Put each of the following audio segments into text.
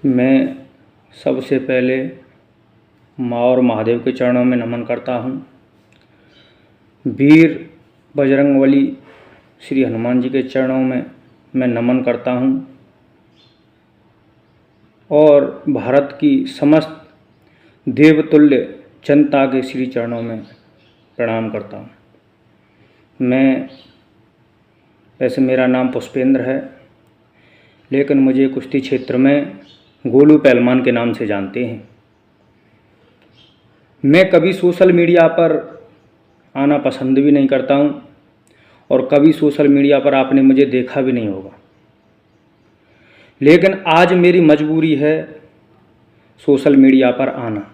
मैं सबसे पहले माँ और महादेव के चरणों में नमन करता हूँ। वीर बजरंगबली श्री हनुमान जी के चरणों में मैं नमन करता हूँ और भारत की समस्त देवतुल्य जनता के श्री चरणों में प्रणाम करता हूँ। वैसे मेरा नाम पुष्पेंद्र है, लेकिन मुझे कुश्ती क्षेत्र में गोलू पहलवान के नाम से जानते हैं। मैं कभी सोशल मीडिया पर आना पसंद भी नहीं करता हूँ और कभी सोशल मीडिया पर आपने मुझे देखा भी नहीं होगा, लेकिन आज मेरी मजबूरी है सोशल मीडिया पर आना।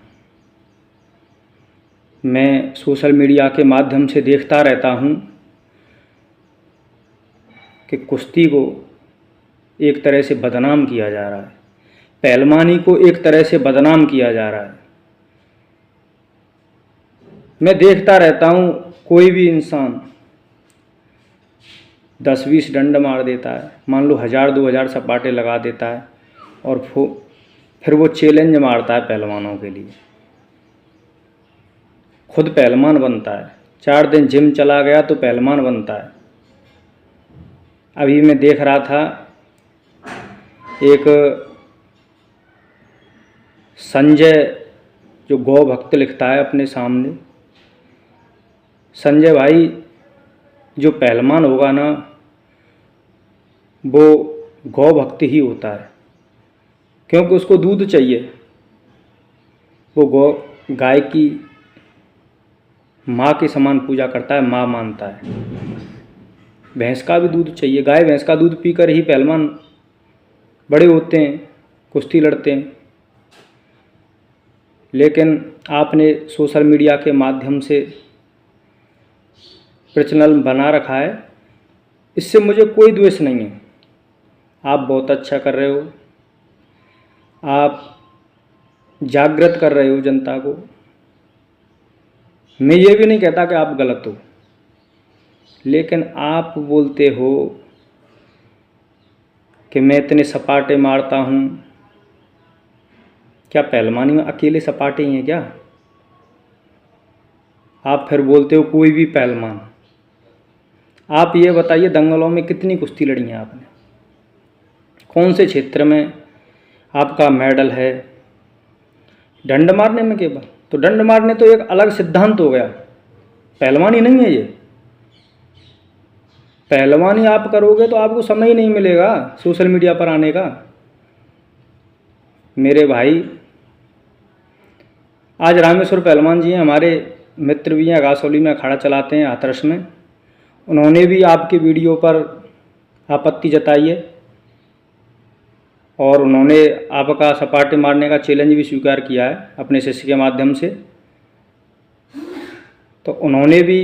मैं सोशल मीडिया के माध्यम से देखता रहता हूँ कि कुश्ती को एक तरह से बदनाम किया जा रहा है, पहलवानी को एक तरह से बदनाम किया जा रहा है। मैं देखता रहता हूँ कोई भी इंसान 10-20 डंड मार देता है, मान लो 1000-2000 सपाटे लगा देता है और फिर वो चैलेंज मारता है पहलवानों के लिए, खुद पहलवान बनता है। 4 दिन जिम चला गया तो पहलवान बनता है। अभी मैं देख रहा था एक संजय जो गौ भक्त लिखता है अपने सामने, संजय भाई जो पहलवान होगा ना वो गौ भक्त ही होता है, क्योंकि उसको दूध चाहिए। वो गाय की माँ के समान पूजा करता है, माँ मानता है। भैंस का भी दूध चाहिए, गाय भैंस का दूध पीकर ही पहलवान बड़े होते हैं, कुश्ती लड़ते हैं। लेकिन आपने सोशल मीडिया के माध्यम से प्रचलन बना रखा है, इससे मुझे कोई द्वेष नहीं है। आप बहुत अच्छा कर रहे हो, आप जागृत कर रहे हो जनता को। मैं ये भी नहीं कहता कि आप गलत हो, लेकिन आप बोलते हो कि मैं इतने सपाटे मारता हूँ। क्या पहलवानी में अकेले सपाटे ही हैं क्या? आप फिर बोलते हो कोई भी पहलवान। आप ये बताइए दंगलों में कितनी कुश्ती लड़ी हैं आपने? कौन से क्षेत्र में आपका मेडल है? डंड मारने में केवल? तो डंड मारने तो एक अलग सिद्धांत हो गया, पहलवानी नहीं है ये। पहलवानी आप करोगे तो आपको समय ही नहीं मिलेगा सोशल मीडिया पर आने का। मेरे भाई आज रामेश्वर पहलवान जी हैं, हमारे मित्र भी हैं, गासौली में अखाड़ा चलाते हैं, हाथरस में। उन्होंने भी आपके वीडियो पर आपत्ति जताई है और उन्होंने आपका सपाटे मारने का चैलेंज भी स्वीकार किया है अपने शिष्य के माध्यम से। तो उन्होंने भी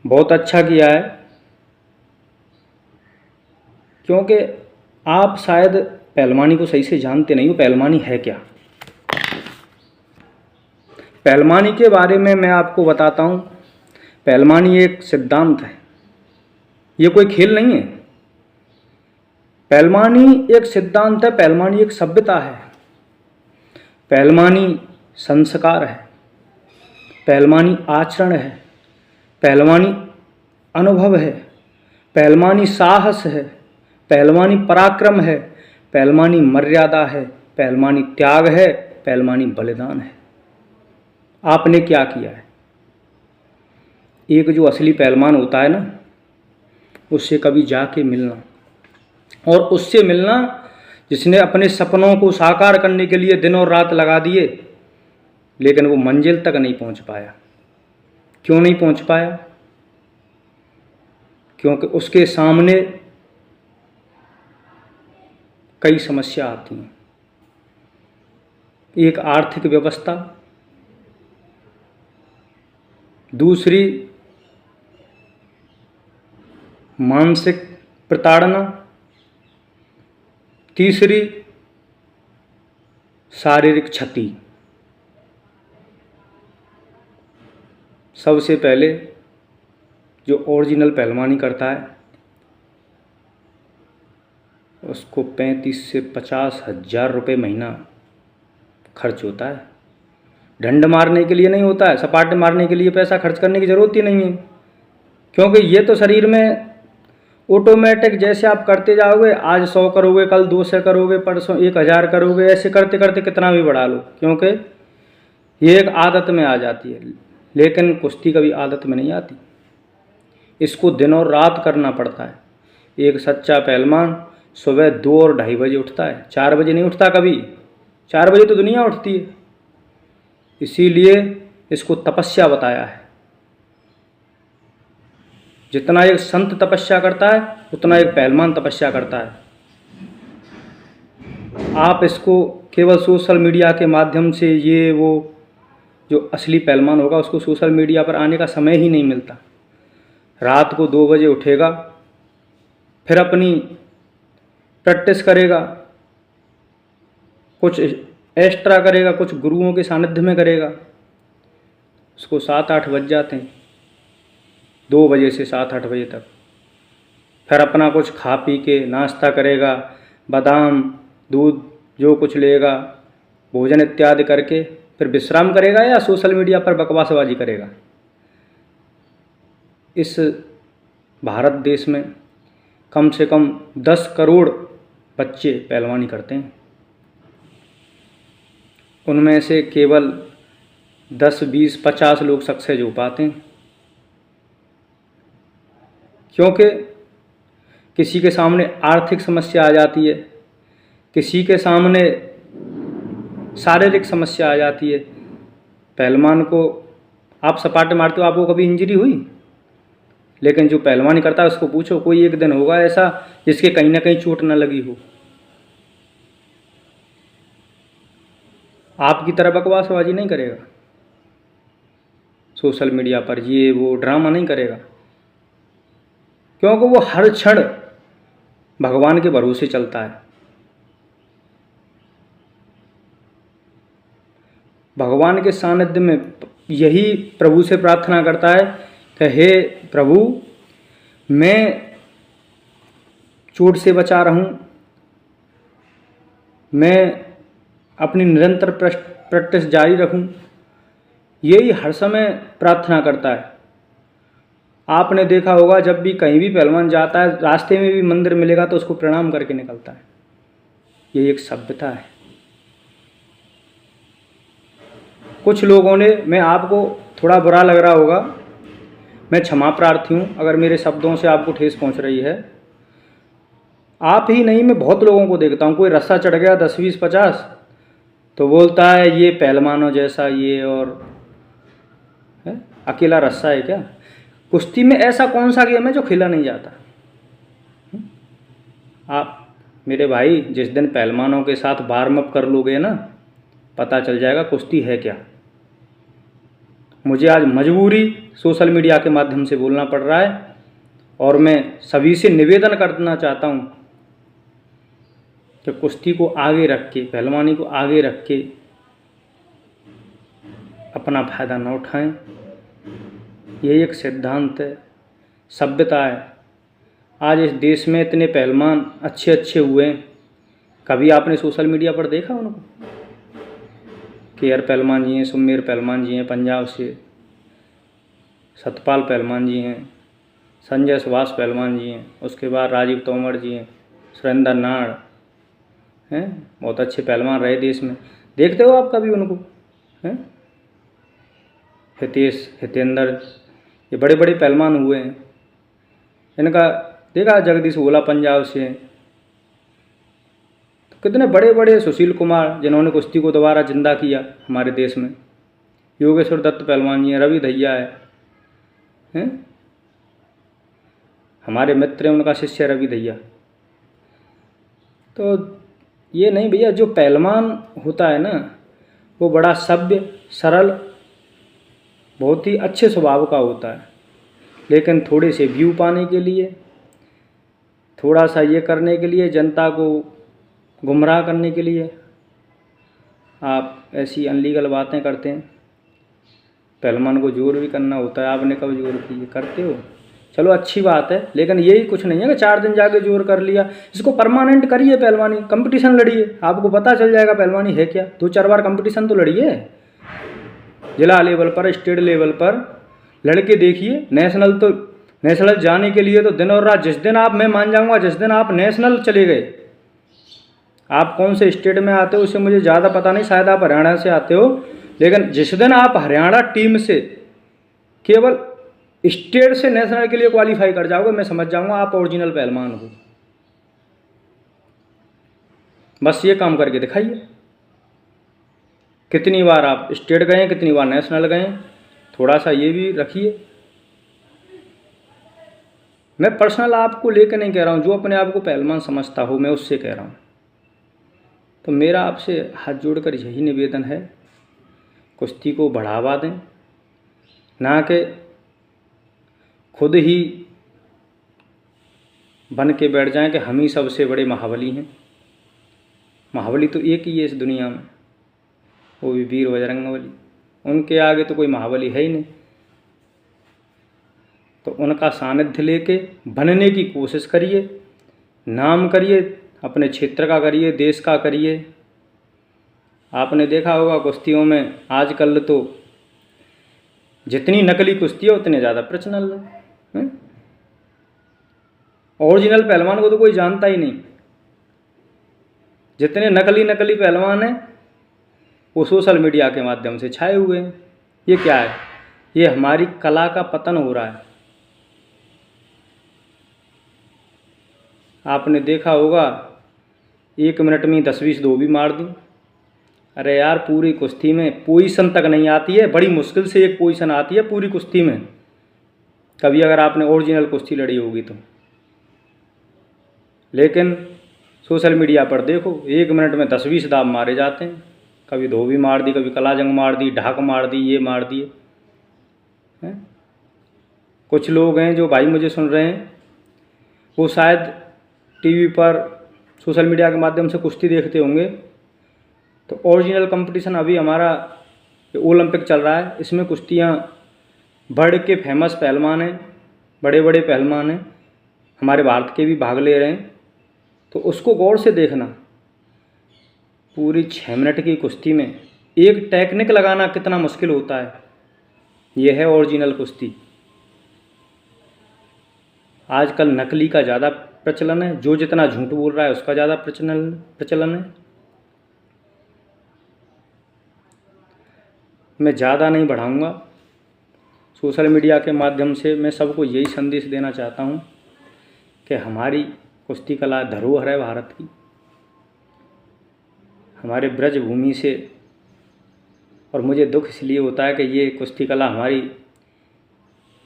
बहुत अच्छा किया है, क्योंकि आप शायद पहलवानी को सही से जानते नहीं हो। पहलवानी है क्या? पहलवानी के बारे में मैं आपको बताता हूँ। पहलवानी एक सिद्धांत है, ये कोई खेल नहीं है। पहलवानी एक सिद्धांत है, पहलवानी एक सभ्यता है, पहलवानी संस्कार है, पहलवानी आचरण है, पहलवानी अनुभव है, पहलवानी साहस है, पहलवानी पराक्रम है, पहलवानी मर्यादा है, पहलवानी त्याग है, पहलवानी बलिदान है। आपने क्या किया है? एक जो असली पहलवान होता है ना, उससे कभी जाके मिलना, और उससे मिलना जिसने अपने सपनों को साकार करने के लिए दिन और रात लगा दिए, लेकिन वो मंजिल तक नहीं पहुंच पाया। क्यों नहीं पहुंच पाया? क्योंकि उसके सामने कई समस्या आती हैं। एक आर्थिक व्यवस्था, दूसरी मानसिक प्रताड़ना, तीसरी शारीरिक क्षति। सबसे पहले जो ओरिजिनल पहलवानी करता है उसको 35 से 50 हज़ार रुपये महीना खर्च होता है। डंड मारने के लिए नहीं होता है, सपाटे मारने के लिए पैसा खर्च करने की ज़रूरत ही नहीं है, क्योंकि ये तो शरीर में ऑटोमेटिक जैसे आप करते जाओगे, आज 100 करोगे, कल 200 करोगे, परसों 1000 करोगे, ऐसे करते करते कितना भी बढ़ा लो, क्योंकि ये एक आदत में आ जाती है। लेकिन कुश्ती कभी आदत में नहीं आती, इसको दिन और रात करना पड़ता है। एक सच्चा पहलवान सुबह 2 और 2:30 बजे उठता है, 4 बजे नहीं उठता कभी। 4 बजे तो दुनिया उठती है, इसीलिए इसको तपस्या बताया है। जितना एक संत तपस्या करता है उतना एक पहलवान तपस्या करता है। आप इसको केवल सोशल मीडिया के माध्यम से, ये वो जो असली पहलवान होगा उसको सोशल मीडिया पर आने का समय ही नहीं मिलता। रात को 2 बजे उठेगा, फिर अपनी प्रैक्टिस करेगा, कुछ एक्स्ट्रा करेगा, कुछ गुरुओं के सानिध्य में करेगा, उसको 7-8 बज जाते हैं, 2 बजे से 7-8 बजे तक। फिर अपना कुछ खा पी के नाश्ता करेगा, बादाम दूध जो कुछ लेगा, भोजन इत्यादि करके फिर विश्राम करेगा या सोशल मीडिया पर बकवासबाजी करेगा। इस भारत देश में कम से कम 10 करोड़ बच्चे पहलवानी करते हैं, उनमें से केवल 10, 20, 50 लोग सक्सेस हो पाते हैं, क्योंकि किसी के सामने आर्थिक समस्या आ जाती है, किसी के सामने शारीरिक समस्या आ जाती है। पहलवान को आप सपाटे मारते हो, आपको कभी इंजरी हुई? लेकिन जो पहलवानी करता है उसको पूछो, कोई एक दिन होगा ऐसा जिसके कहीं ना कहीं चोट न लगी हो। आपकी तरह बकवासबाजी नहीं करेगा, सोशल मीडिया पर ये वो ड्रामा नहीं करेगा, क्योंकि वो हर क्षण भगवान के भरोसे चलता है। भगवान के सानिध्य में यही प्रभु से प्रार्थना करता है कि हे प्रभु, मैं चोट से बचा रहूं, मैं अपनी निरंतर प्रैक्टिस जारी रखूं, यही हर समय प्रार्थना करता है। आपने देखा होगा जब भी कहीं भी पहलवान जाता है, रास्ते में भी मंदिर मिलेगा तो उसको प्रणाम करके निकलता है। ये एक सभ्यता है। कुछ लोगों ने, मैं आपको थोड़ा बुरा लग रहा होगा, मैं क्षमा प्रार्थी हूँ अगर मेरे शब्दों से आपको ठेस पहुँच रही है। आप ही नहीं, मैं बहुत लोगों को देखता हूँ, कोई रस्सा चढ़ गया 10, 20, 50 तो बोलता है ये पहलवानों जैसा ये और है? अकेला रस्सा है क्या? कुश्ती में ऐसा कौन सा गेम है जो खेला नहीं जाता? आप मेरे भाई जिस दिन पहलवानों के साथ वार्म अप कर लोगे ना, पता चल जाएगा कुश्ती है क्या। मुझे आज मजबूरी सोशल मीडिया के माध्यम से बोलना पड़ रहा है, और मैं सभी से निवेदन करना चाहता हूँ कि कुश्ती को आगे रख के, पहलवानी को आगे रख के अपना फ़ायदा न उठाएं। ये एक सिद्धांत है, सभ्यता है। आज इस देश में इतने पहलवान अच्छे अच्छे हुए हैं, कभी आपने सोशल मीडिया पर देखा उनको? केयर पहलवान जी हैं, सुमेर पहलवान जी हैं पंजाब से, सतपाल पहलवान जी हैं, संजय सुभाष पहलवान जी हैं, उसके बाद राजीव तोमर जी हैं, सुरेंद्र नाड़ हैं, बहुत अच्छे पहलवान रहे देश में। देखते हो आप कभी उनको? हैं हितेश, हितेंद्र, ये बड़े बड़े पहलवान हुए हैं। इनका देखा, जगदीश ओला पंजाब से हैं, तो कितने बड़े बड़े, सुशील कुमार जिन्होंने कुश्ती को दोबारा जिंदा किया हमारे देश में, योगेश्वर दत्त पहलवान जी हैं, रवि दहिया हैं, हमारे मित्र हैं, उनका शिष्य रवि दहिया। तो ये नहीं भैया, जो पहलवान होता है ना वो बड़ा सभ्य, सरल, बहुत ही अच्छे स्वभाव का होता है, लेकिन थोड़े से व्यू पाने के लिए, थोड़ा सा ये करने के लिए, जनता को गुमराह करने के लिए आप ऐसी अनलीगल बातें करते हैं। पहलवान को जोर भी करना होता है, आपने कब जोर की? करते हो? चलो अच्छी बात है, लेकिन यही कुछ नहीं है कि 4 दिन जाके जोर कर लिया। इसको परमानेंट करिए, पहलवानी कंपटीशन लड़िए, आपको पता चल जाएगा पहलवानी है क्या। 2-4 बार कंपटीशन तो लड़िए, जिला लेवल पर, स्टेट लेवल पर लड़के देखिए। नेशनल जाने के लिए तो दिन और रात, जिस दिन आप, मैं मान जाऊंगा जिस दिन आप नेशनल चले गए, आप कौन से स्टेट में आते हो उससे मुझे ज़्यादा पता नहीं, शायद आप हरियाणा से आते हो, लेकिन जिस दिन आप हरियाणा टीम से केवल स्टेट से नेशनल के लिए क्वालिफाई कर जाओगे, मैं समझ जाऊंगा आप ओरिजिनल पहलवान हो। बस ये काम करके दिखाइए। कितनी बार आप स्टेट गए, कितनी बार नेशनल गए, थोड़ा सा ये भी रखिए। मैं पर्सनल आपको लेके नहीं कह रहा हूँ, जो अपने आप को पहलवान समझता हो मैं उससे कह रहा हूँ। तो मेरा आपसे हाथ जोड़कर यही निवेदन है, कुश्ती को बढ़ावा दें, ना कि खुद ही बन के बैठ जाएं कि हम ही सबसे बड़े महाबली हैं। महाबली तो एक ही है इस दुनिया में, वो भी वीर बजरंगबली। उनके आगे तो कोई महाबली है ही नहीं। तो उनका सानिध्य लेके बनने की कोशिश करिए, नाम करिए, अपने क्षेत्र का करिए, देश का करिए। आपने देखा होगा कुश्तियों में आजकल तो जितनी नकली कुश्ती है उतने ज़्यादा प्रचलन है। ओरिजिनल पहलवान को तो कोई जानता ही नहीं। जितने नकली पहलवान हैं वो सोशल मीडिया के माध्यम से छाए हुए हैं। ये क्या है? ये हमारी कला का पतन हो रहा है। आपने देखा होगा 1 मिनट में 10-20 दो भी मार दी। अरे यार, पूरी कुश्ती में पोजीशन तक नहीं आती है, बड़ी मुश्किल से एक पोजीशन आती है पूरी कुश्ती में, कभी अगर आपने ओरिजिनल कुश्ती लड़ी होगी तो। लेकिन सोशल मीडिया पर देखो 1 मिनट में 10-20 दाव मारे जाते हैं। कभी धोबी मार दी, कभी कलाजंग मार दी, ढाक मार दी, ये मार दिए हैं। कुछ लोग हैं जो भाई मुझे सुन रहे हैं, वो शायद टीवी पर सोशल मीडिया के माध्यम से कुश्ती देखते होंगे। तो ओरिजिनल कंपटीशन अभी हमारा ओलंपिक चल रहा है, इसमें कुश्तियाँ बढ़ के फेमस पहलवान हैं, बड़े बड़े पहलवान हैं, हमारे भारत के भी भाग ले रहे हैं। तो उसको गौर से देखना। पूरी 6 मिनट की कुश्ती में एक टेक्निक लगाना कितना मुश्किल होता है। यह है ओरिजिनल कुश्ती। आजकल नकली का ज़्यादा प्रचलन है, जो जितना झूठ बोल रहा है उसका ज़्यादा प्रचलन है। मैं ज़्यादा नहीं बढ़ाऊंगा। सोशल मीडिया के माध्यम से मैं सबको यही संदेश देना चाहता हूँ कि हमारी कुश्ती कला धरोहर है भारत की, हमारे ब्रज भूमि से। और मुझे दुख इसलिए होता है कि ये कुश्ती कला हमारी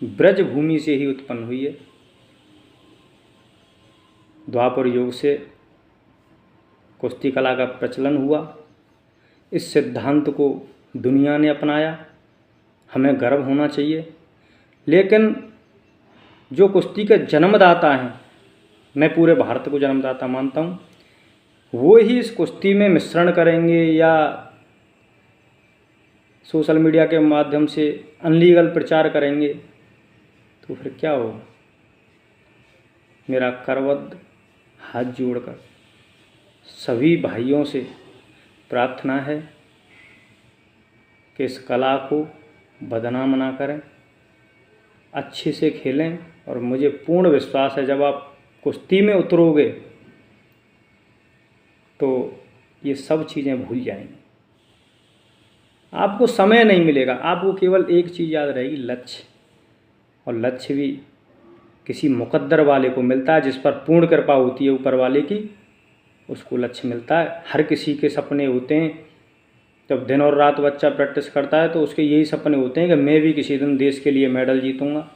ब्रज भूमि से ही उत्पन्न हुई है। द्वापर युग से कुश्ती कला का प्रचलन हुआ, इस सिद्धांत को दुनिया ने अपनाया, हमें गर्व होना चाहिए। लेकिन जो कुश्ती के जन्मदाता हैं, मैं पूरे भारत को जन्मदाता मानता हूँ, वो ही इस कुश्ती में मिश्रण करेंगे या सोशल मीडिया के माध्यम से अनलीगल प्रचार करेंगे तो फिर क्या होगा। मेरा करबद्ध हाथ जोड़कर सभी भाइयों से प्रार्थना है कि इस कला को बदनाम ना करें, अच्छे से खेलें। और मुझे पूर्ण विश्वास है जब आप कुश्ती में उतरोगे तो ये सब चीज़ें भूल जाएंगी। आपको समय नहीं मिलेगा, आपको केवल एक चीज़ याद रहेगी, लक्ष्य। और लक्ष्य भी किसी मुकद्दर वाले को मिलता है, जिस पर पूर्ण कृपा होती है ऊपर वाले की, उसको लक्ष्य मिलता है। हर किसी के सपने होते हैं। जब दिन और रात बच्चा प्रैक्टिस करता है तो उसके यही सपने होते हैं कि मैं भी किसी दिन देश के लिए मेडल जीतूँगा,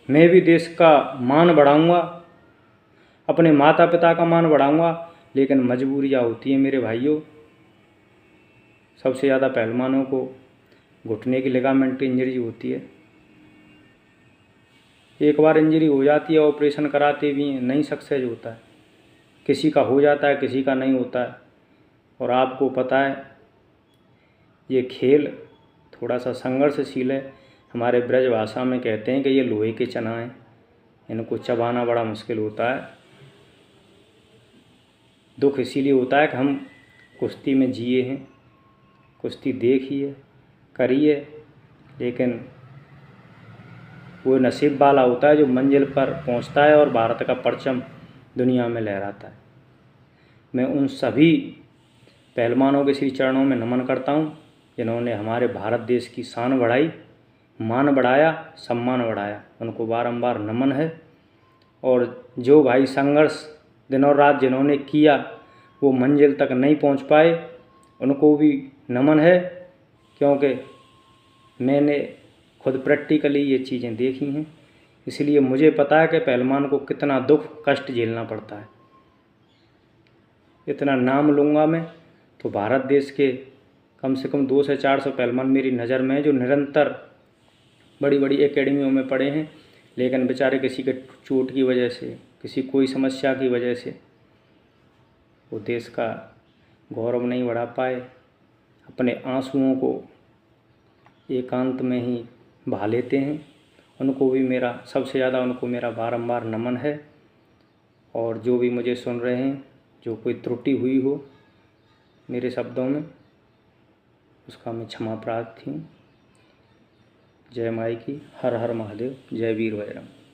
मैं भी देश का मान बढ़ाऊँगा, अपने माता पिता का मान बढ़ाऊँगा। लेकिन मजबूरियाँ होती हैं मेरे भाइयों। सबसे ज़्यादा पहलवानों को घुटने की लिगामेंट इंजरी होती है। एक बार इंजरी हो जाती है, ऑपरेशन कराते भी हैं, नहीं सक्सेस होता है। किसी का हो जाता है, किसी का नहीं होता है। और आपको पता है ये खेल थोड़ा सा संघर्षशील है। हमारे ब्रज भाषा में कहते हैं कि ये लोहे के चना हैं। इनको चबाना बड़ा मुश्किल होता है। दुख इसीलिए होता है कि हम कुश्ती में जिए हैं, कुश्ती देखिए करिए, लेकिन वो नसीब वाला होता है जो मंजिल पर पहुंचता है और भारत का परचम दुनिया में लहराता है। मैं उन सभी पहलवानों के श्री चरणों में नमन करता हूं जिन्होंने हमारे भारत देश की शान बढ़ाई, मान बढ़ाया, सम्मान बढ़ाया। उनको बारंबार नमन है। और जो भाई संघर्ष दिन और रात जिन्होंने किया वो मंजिल तक नहीं पहुंच पाए, उनको भी नमन है, क्योंकि मैंने खुद प्रैक्टिकली ये चीज़ें देखी हैं। इसलिए मुझे पता है कि पहलवान को कितना दुख कष्ट झेलना पड़ता है। इतना नाम लूँगा मैं तो भारत देश के कम से कम 200 से 400 पहलवान मेरी नज़र में हैं जो निरंतर बड़ी बड़ी एकेडमियों में पढ़े हैं, लेकिन बेचारे किसी के चोट की वजह से, किसी कोई समस्या की वजह से वो देश का गौरव नहीं बढ़ा पाए। अपने आंसुओं को एकांत में ही बहा लेते हैं। उनको भी मेरा सबसे ज़्यादा उनको मेरा बारंबार नमन है। और जो भी मुझे सुन रहे हैं, जो कोई त्रुटि हुई हो मेरे शब्दों में, उसका मैं क्षमा प्रार्थी हूँ। जय माई की। हर हर महादेव। जय वीर बजरंग।